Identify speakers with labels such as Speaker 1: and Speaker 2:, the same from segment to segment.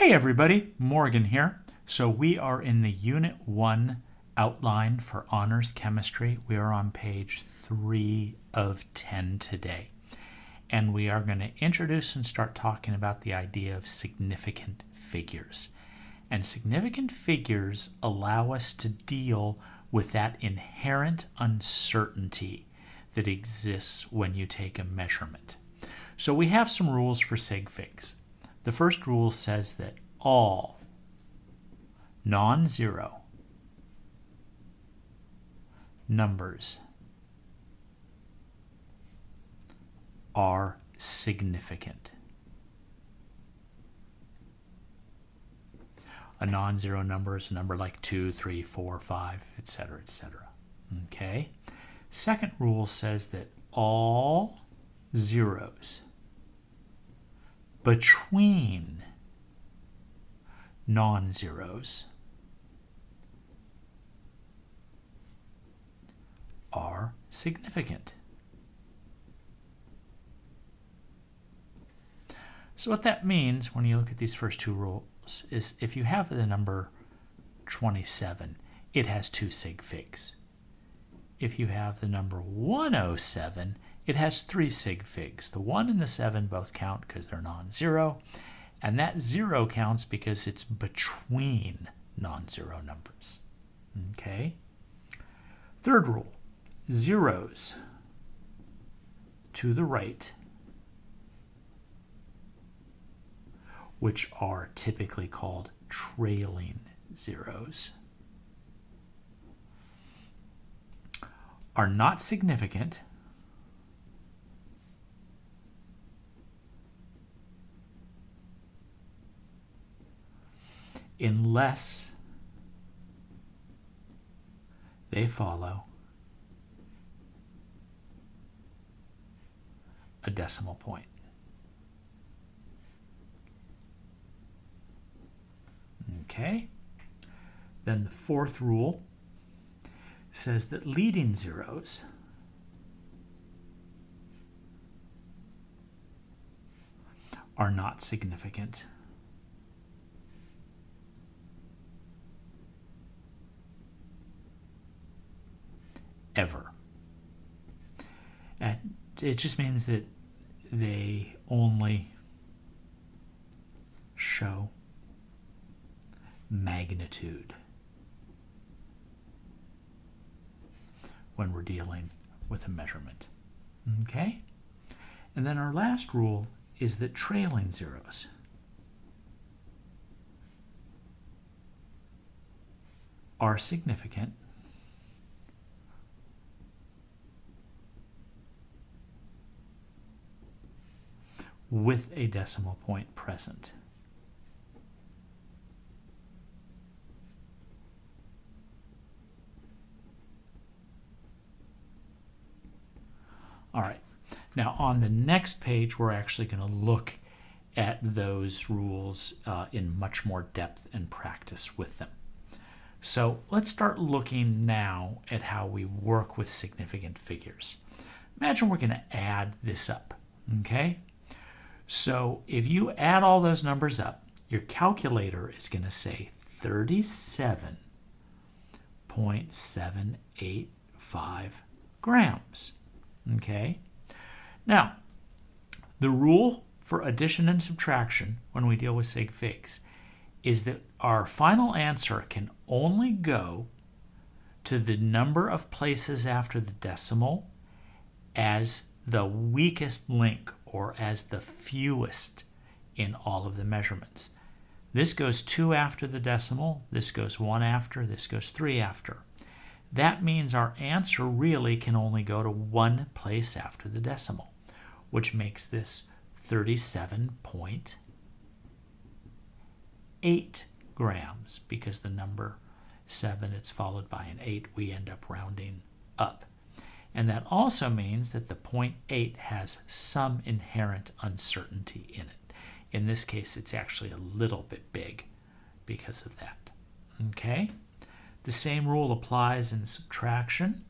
Speaker 1: Hey everybody, Morgan here. So we are in the Unit 1 outline for Honors Chemistry. We are on page 3 of 10 today. And we are going to introduce and start talking about the idea of significant figures. And significant figures allow us to deal with that inherent uncertainty that exists when you take a measurement. So we have some rules for sig figs. The first rule says that all non-zero numbers are significant. A non-zero number is a number like 2, 3, 4, 5, etc., etc. Okay? Second rule says that all zeros between non-zeros are significant. So what that means when you look at these first two rules is if you have the number 27, it has two sig figs. If you have the number 107, it has three sig figs. The 1 and the 7 both count because they're non-zero, and that 0 counts because it's between non-zero numbers. Okay? Third rule, zeros to the right, which are typically called trailing zeros, are not significant unless they follow a decimal point. Okay? Then the fourth rule says that leading zeros are not significant ever. And it just means that they only show magnitude when we're dealing with a measurement. Okay? And then our last rule is that trailing zeros are significant with a decimal point present. All right. Now on the next page, we're actually going to look at those rules in much more depth and practice with them. So let's start looking now at how we work with significant figures. Imagine we're going to add this up, okay? So if you add all those numbers up, your calculator is going to say 37.785 grams. Okay? Now, the rule for addition and subtraction when we deal with sig figs is that our final answer can only go to the number of places after the decimal as the weakest link or as the fewest in all of the measurements. This goes 2 after the decimal, this goes 1 after, this goes 3 after. That means our answer really can only go to one place after the decimal, which makes this 37.8 grams, because the number 7, it's followed by an 8, we end up rounding up. And that also means that the 0.8 has some inherent uncertainty in it. In this case, it's actually a little bit big because of that. Okay? The same rule applies in subtraction.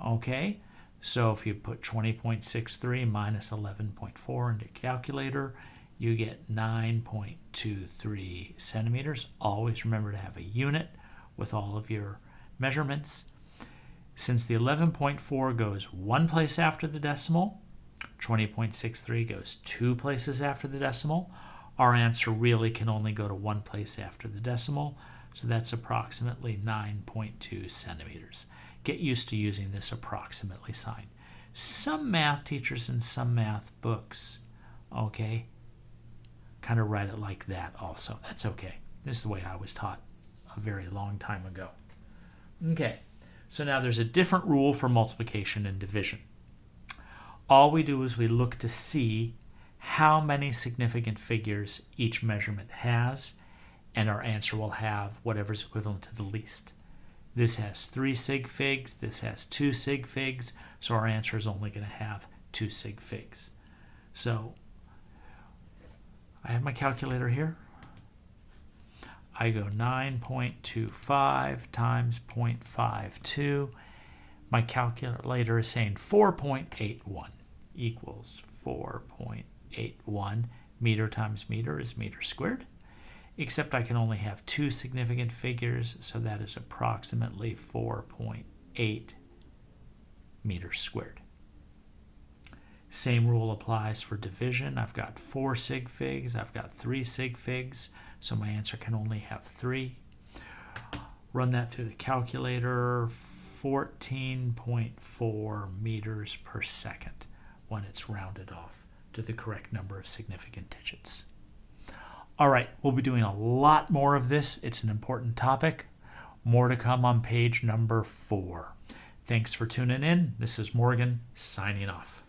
Speaker 1: Okay? So if you put 20.63 minus 11.4 into your calculator, you get 9.23 centimeters. Always remember to have a unit with all of your measurements. Since the 11.4 goes one place after the decimal, 20.63 goes two places after the decimal, our answer really can only go to one place after the decimal, so that's approximately 9.2 centimeters. Get used to using this approximately sign. Some math teachers in some math books, okay, kind of write it like that also. That's okay. This is the way I was taught a very long time ago. Okay, so now there's a different rule for multiplication and division. All we do is we look to see how many significant figures each measurement has, and our answer will have whatever's equivalent to the least. This has 3 sig figs, this has 2 sig figs, so our answer is only going to have 2 sig figs. So I have my calculator here. I go 9.25 times 0.52. My calculator is saying 4.81 equals 4.81. Meter times meter is meter squared. Except I can only have 2 significant figures, so that is approximately 4.8 meters squared. Same rule applies for division. I've got 4 sig figs, I've got 3 sig figs, so my answer can only have 3. Run that through the calculator, 14.4 meters per second when it's rounded off to the correct number of significant digits. All right, we'll be doing a lot more of this. It's an important topic. More to come on page number 4. Thanks for tuning in. This is Morgan signing off.